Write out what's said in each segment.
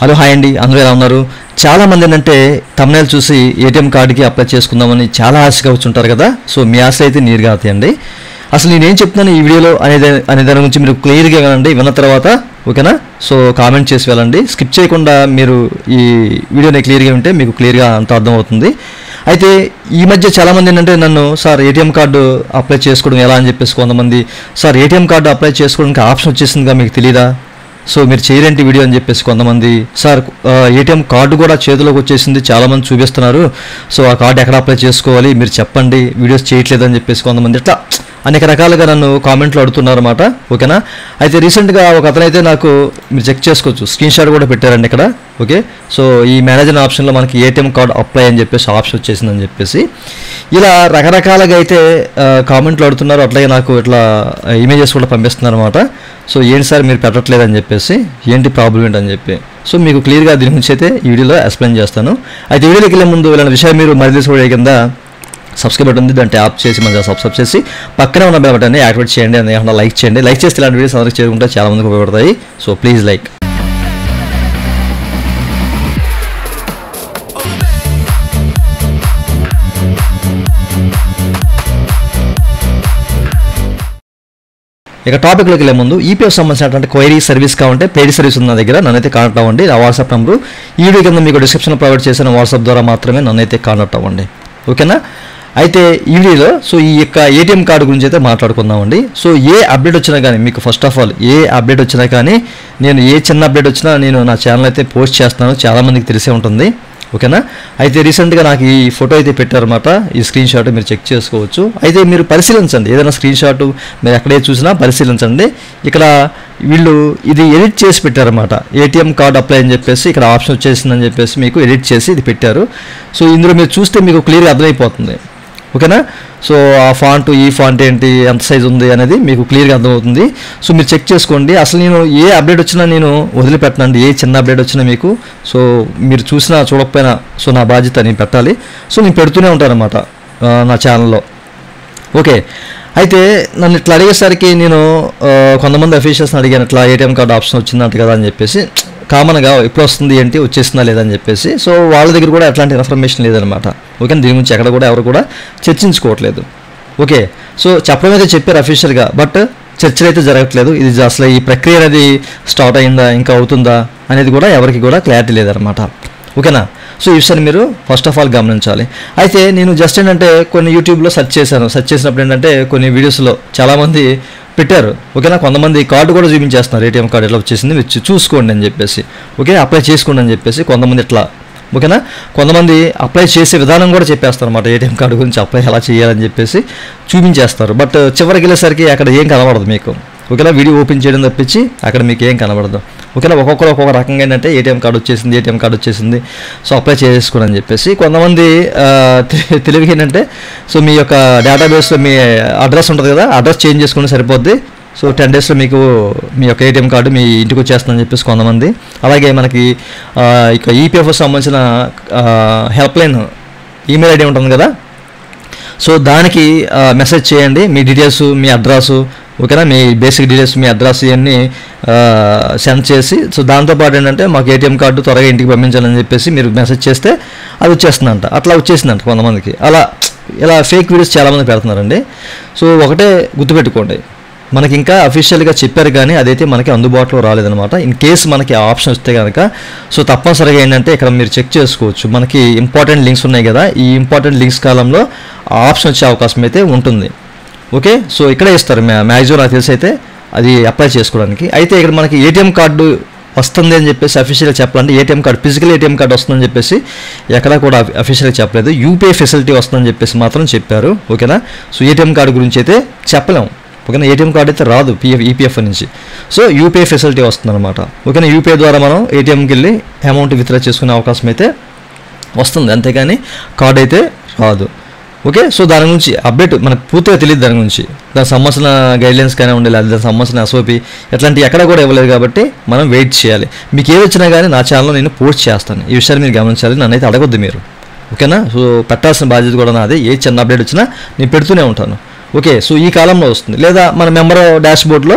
Hello hi అండి, అందరూ ఎలా ఉన్నారు? చాలామంది ఏంటంటే thumbnail చూసి ఏటీఎం కార్డుకి అప్లై చేసుకుందామని చాలా ఆశగా వచ్చుంటారు కదా. సో మీ ఆశ అయితే నీరుగా అవుతాయండి. అసలు నేనేం చెప్తున్నాను ఈ వీడియోలో అనే దాని గురించి మీరు క్లియర్గా వినండి. విన్న తర్వాత ఓకేనా, సో కామెంట్ చేసి వెళ్ళండి. స్కిప్ చేయకుండా మీరు ఈ వీడియోని క్లియర్గా వింటే మీకు క్లియర్గా అంత అర్థమవుతుంది. అయితే ఈ మధ్య చాలామంది ఏంటంటే నన్ను సార్ ఏటీఎం కార్డు అప్లై చేసుకోవడం ఎలా అని చెప్పేసి కొంతమంది, సార్ ఏటీఎం కార్డు అప్లై చేసుకోవడానికి ఆప్షన్ వచ్చేసిందిగా మీకు తెలియదా, సో మీరు చేయరేంటి వీడియో అని చెప్పేసి కొంతమంది, సార్ ఏటీఎం కార్డు కూడా చేతిలోకి వచ్చేసింది చాలామంది చూపిస్తున్నారు, సో ఆ కార్డు ఎక్కడ అప్లై చేసుకోవాలి మీరు చెప్పండి, వీడియోస్ చేయట్లేదని చెప్పేసి కొంతమంది ఇట్లా అనేక రకాలుగా నన్ను కామెంట్లు అడుగుతున్నారు అన్నమాట. ఓకేనా, అయితే రీసెంట్గా ఒక అతనైతే నాకు మీరు చెక్ చేసుకోవచ్చు, స్క్రీన్ షాట్ కూడా పెట్టారండి ఇక్కడ. ఓకే, సో ఈ మేనేజర్ ఆప్షన్లో మనకి ఏటీఎం కార్డు అప్లై అని చెప్పేసి ఆప్షన్ వచ్చేసిందని చెప్పేసి ఇలా రకరకాలుగా అయితే కామెంట్లు అడుగుతున్నారు. అట్లాగే నాకు ఇట్లా ఇమేజెస్ కూడా పంపిస్తున్నారు అనమాట. సో ఏంటి సార్ మీరు పెట్టట్లేదని చెప్పేసి, ఏంటి ప్రాబ్లం ఏంటని చెప్పి, సో మీకు క్లియర్గా దీని గురించి అయితే ఈ వీడియోలో ఎక్స్ప్లెయిన్ చేస్తాను. అయితే వీడియోకి వెళ్ళే ముందు ఇలాంటి విషయం మీరు మరి తెలుసుకోవడం కింద సబ్స్క్రైబ్ బటన్ ఉంది, దాన్ని ట్యాప్ చేసి మంచిగా సబ్స్క్రైబ్ చేసి పక్కనే ఉన్న బెల్ బటన్ని యాక్టివేట్ చేయండి. అని లైక్ చేయండి. లైక్ చేస్తే ఇలాంటి వీడియోస్ అందరికి చేరుకుంటే చాలా మందికి ఉపయోగపడతాయి. So please like. ఇక టాపిక్లోకి వెళ్ళే ముందు ఈపీఎఫ్ సంబంధించినటువంటి క్వైరీ సర్వీస్ కావాలంటే పెయిడ్ సర్వీస్ ఉన్న దగ్గర నన్నైతే కాంటాక్ట్ అవ్వండి. నా వాట్సాప్ నెంబరు ఈ వీడియో కింద మీకు డిస్క్రిప్షన్లో ప్రొవైడ్ చేసిన వాట్సాప్ ద్వారా మాత్రమే నన్నైతే కాంటాక్ట్ అవ్వండి. ఓకేనా, అయితే ఈ వీడియోలో సో ఈ యొక్క ఏటీఎం కార్డు గురించి అయితే మాట్లాడుకుందామండి. సో ఏ అప్డేట్ వచ్చినా కానీ మీకు first of all A update వచ్చినా కానీ నేను ఏ చిన్న అప్డేట్ వచ్చినా నేను నా ఛానల్ అయితే పోస్ట్ చేస్తాను, చాలామందికి తెలిసే ఉంటుంది. ఓకేనా, అయితే రీసెంట్గా నాకు ఈ ఫోటో అయితే పెట్టారన్నమాట, ఈ స్క్రీన్ షాట్ మీరు చెక్ చేసుకోవచ్చు. అయితే మీరు పరిశీలించండి, ఏదైనా స్క్రీన్ షాట్ మీరు ఎక్కడే చూసినా పరిశీలించండి. ఇక్కడ వీళ్ళు ఇది ఎడిట్ చేసి పెట్టారన్నమాట, ఏటీఎం కార్డు అప్లై అని చెప్పేసి ఇక్కడ ఆప్షన్ వచ్చేసిందని చెప్పేసి మీకు ఎడిట్ చేసి ఇది పెట్టారు. సో ఇందులో మీరు చూస్తే మీకు క్లియర్గా అర్థమైపోతుంది. ఓకేనా, సో ఆ ఫాంట్ ఈ ఫాంట్ ఏంటి, ఎంత సైజ్ ఉంది అనేది మీకు క్లియర్గా అర్థమవుతుంది. సో మీరు చెక్ చేసుకోండి. అసలు నేను ఏ అప్డేట్ వచ్చినా నేను వదిలిపెట్టనండి, ఏ చిన్న అప్డేట్ వచ్చినా మీకు, సో మీరు చూసినా చూడకపోయినా సో నా బాధ్యత నేను పెట్టాలి. సో నేను పెడుతూనే ఉంటాను అన్నమాట నా ఛానల్లో. ఓకే, అయితే నన్ను ఇట్లా అడిగేసరికి నేను కొంతమంది అఫీషియల్స్ని అడిగాను, ఇట్లా ఏటీఎం కార్డు ఆప్షన్ వచ్చిందంట కదా అని చెప్పేసి, కామన్గా ఎప్పుడు వస్తుంది ఏంటి, వచ్చేసిందా లేదని చెప్పేసి. సో వాళ్ళ దగ్గర కూడా ఎట్లాంటి ఇన్ఫర్మేషన్ లేదనమాట. ఓకే, దీని గురించి ఎక్కడ కూడా ఎవరు కూడా చర్చించుకోవట్లేదు. ఓకే, సో చెప్పడం అయితే చెప్పారు అఫీషియల్గా, బట్ చర్చలు అయితే జరగట్లేదు. ఇది అసలు ఈ ప్రక్రియ అనేది స్టార్ట్ అయిందా ఇంకా అవుతుందా అనేది కూడా ఎవరికి కూడా క్లారిటీ లేదనమాట. ఓకేనా, సో ఈ విషయాన్ని మీరు ఫస్ట్ ఆఫ్ ఆల్ గమనించాలి. అయితే నేను జస్ట్ ఏంటంటే కొన్ని యూట్యూబ్లో సెర్చ్ చేశాను. సెర్చ్ చేసినప్పుడు ఏంటంటే కొన్ని వీడియోస్లో చాలామంది పెట్టారు. ఓకేనా, కొంతమంది కార్డు కూడా చూపించేస్తున్నారు, ఏటీఎం కార్డు ఎట్లా వచ్చేసింది మీరు చూసుకోండి అని చెప్పేసి. ఓకే, అప్లై చేసుకోండి అని చెప్పేసి కొంతమంది ఇట్లా. ఓకేనా, కొంతమంది అప్లై చేసే విధానం కూడా చెప్పేస్తారు అన్నమాట, ఏటీఎం కార్డు గురించి అప్లై ఎలా చేయాలని చెప్పేసి చూపించేస్తారు. బట్ చివరికి వెళ్ళేసరికి అక్కడ ఏం కనబడదు మీకు. ఓకేనా, వీడియో ఓపెన్ చేయడం తప్పించి అక్కడ మీకు ఏం కనబడదు. ఓకేనా, ఒక్కొక్కరు ఒక్కొక్క రకంగా ఏంటంటే ఏటీఎం కార్డు వచ్చేసింది సో అప్లై చేసుకోండి అని చెప్పేసి. కొంతమంది తెలివిగా ఏంటంటే సో మీ యొక్క డేటాబేస్లో మీ అడ్రస్ ఉంటుంది కదా, అడ్రస్ చేంజ్ చేసుకుంటే సరిపోద్ది, సో 10 daysలో మీకు మీ యొక్క ఏటీఎం కార్డు మీ ఇంటికి వచ్చేస్తుందని చెప్పేసి కొంతమంది. అలాగే మనకి ఇక ఈపీఎఫ్ సంబంధించిన హెల్ప్లైన్ ఈమెయిల్ ఐడి ఉంటుంది కదా, సో దానికి మెసేజ్ చేయండి మీ డీటెయిల్స్, మీ అడ్రస్. ఓకేనా, మీ బేసిక్ డీటెయిల్స్, మీ అడ్రస్ ఇవన్నీ సెండ్ చేసి, సో దాంతోపాటు ఏంటంటే మాకు ఏటీఎం కార్డు త్వరగా ఇంటికి పంపించాలని చెప్పేసి మీరు మెసేజ్ చేస్తే అది వచ్చేస్తుందంట. అట్లా వచ్చేసిందంట కొంతమందికి. ఇలా ఫేక్ వీడియోస్ చాలామంది పెడుతున్నారండి. సో ఒకటే గుర్తుపెట్టుకోండి, మనకి ఇంకా అఫీషియల్గా చెప్పారు కానీ అదైతే మనకి అందుబాటులో రాలేదనమాట. ఇన్ కేసు మనకి ఆప్షన్ వస్తే కనుక సో తప్పనిసరిగా ఏంటంటే ఇక్కడ మీరు చెక్ చేసుకోవచ్చు, మనకి ఇంపార్టెంట్ లింక్స్ ఉన్నాయి కదా, ఈ ఇంపార్టెంట్ లింక్స్ కాలంలో ఆప్షన్ వచ్చే అవకాశం అయితే ఉంటుంది. ఓకే, సో ఇక్కడే ఇస్తారు మ్యాక్సిమం నాకు తెలిసి అయితే అది అప్లై చేసుకోవడానికి. అయితే ఇక్కడ మనకి ఏటీఎం కార్డు వస్తుంది అని చెప్పేసి అఫీషియల్గా చెప్పాలంటే ATM card, physical ATM card వస్తుందని చెప్పేసి ఎక్కడ కూడా అఫీషియల్గా చెప్పలేదు. యూపీఐ ఫెసిలిటీ వస్తుందని చెప్పేసి మాత్రం చెప్పారు. ఓకేనా, సో ఏటీఎం కార్డు గురించి అయితే చెప్పలేము. ఓకేనా, ఏటీఎం కార్డు అయితే రాదు ఈపీఎఫ్ నుంచి, సో యూపీఐ ఫెసిలిటీ వస్తుందన్నమాట. ఓకేనా, యూపీఐ ద్వారా మనం ఏటీఎంకి వెళ్ళి అమౌంట్ విత్డ్రా చేసుకునే అవకాశం అయితే వస్తుంది, అంతేగాని కార్డు అయితే రాదు. ఓకే, సో దాని గురించి అప్డేట్ మనకు పూర్తిగా తెలియదు. దానికి సంబంధించిన గైడ్లైన్స్ కానీ ఉండాలి, దానికి సంబంధించిన ఎస్ఓపి ఎట్లాంటి ఎక్కడ కూడా ఇవ్వలేదు కాబట్టి మనం వెయిట్ చేయాలి. మీకు ఏది వచ్చినా కానీ నా ఛానల్లో నేను పోస్ట్ చేస్తాను, ఈ విషయాన్ని మీరు గమనించాలి, నన్ను అయితే అడగొద్దు మీరు. ఓకేనా, సో పెట్టాల్సిన బాధ్యత కూడా నాది. ఏ చిన్న అప్డేట్ వచ్చినా నేను పెడుతూనే ఉంటాను. ఓకే, సో ఈ కాలంలో వస్తుంది, లేదా మన మెంబర్ డాష్ బోర్డ్లో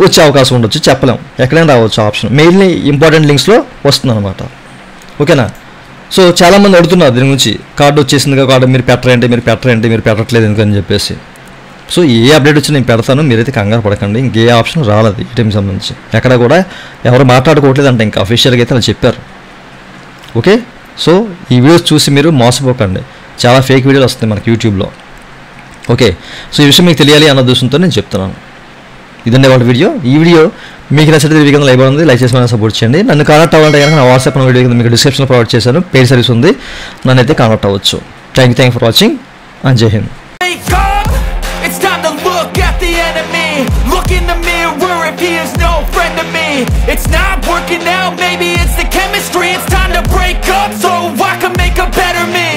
వచ్చే అవకాశం ఉండొచ్చు, చెప్పలేం, ఎక్కడైనా రావచ్చు ఆప్షన్. మెయిన్లీ ఇంపార్టెంట్ లింక్స్లో వస్తుంది అనమాట. ఓకేనా? సో చాలామంది అడుగుతున్నారు దీని గురించి, కార్డు వచ్చేసింది కదా, కార్డు మీరు పెట్టట్లేదు ఎందుకని చెప్పేసి. సో ఏ అప్డేట్ వచ్చి నేను పెడతాను, మీరైతే కంగారు పడకండి. ఇంకే ఆప్షన్ రాలేదు ఏటీఎంకి సంబంధించి, ఎక్కడ కూడా ఎవరు మాట్లాడుకోవట్లేదు అంటే ఇంకా అఫీషియల్గా అయితే వాళ్ళు చెప్పారు. ఓకే, సో ఈ వీడియోస్ చూసి మీరు మోసపోకండి, చాలా ఫేక్ వీడియోలు వస్తాయి మనకి యూట్యూబ్లో. ఓకే, సో ఈ విషయం మీకు తెలియాలి అన్న ఉద్దేశంతో నేను చెప్తున్నాను. ఇదండి వాళ్ళ వీడియో. ఈ వీడియో మీకు నచ్చితే వీడియో కింద లైక్ ఉంది, లైక్ చేసి మనం సపోర్ట్ చేయండి. నన్ను కాంటాక్ట్ అవ్వాలంటే కనుక నా వాట్సాప్ వీడియో కింద మీకు డిస్క్రిప్షన్లో ప్రొవైడ్ చేశాను, పెయిడ్ సర్వీస్ ఉంది, నన్ను అయితే కాంటాక్ట్ అవ్వచ్చు. Thank you for watching and జై Hind. It's time to look at the enemy. Look in the mirror if he is no friend to me. It's not working out, maybe it's the chemistry. It's time to break up so I can make a better me.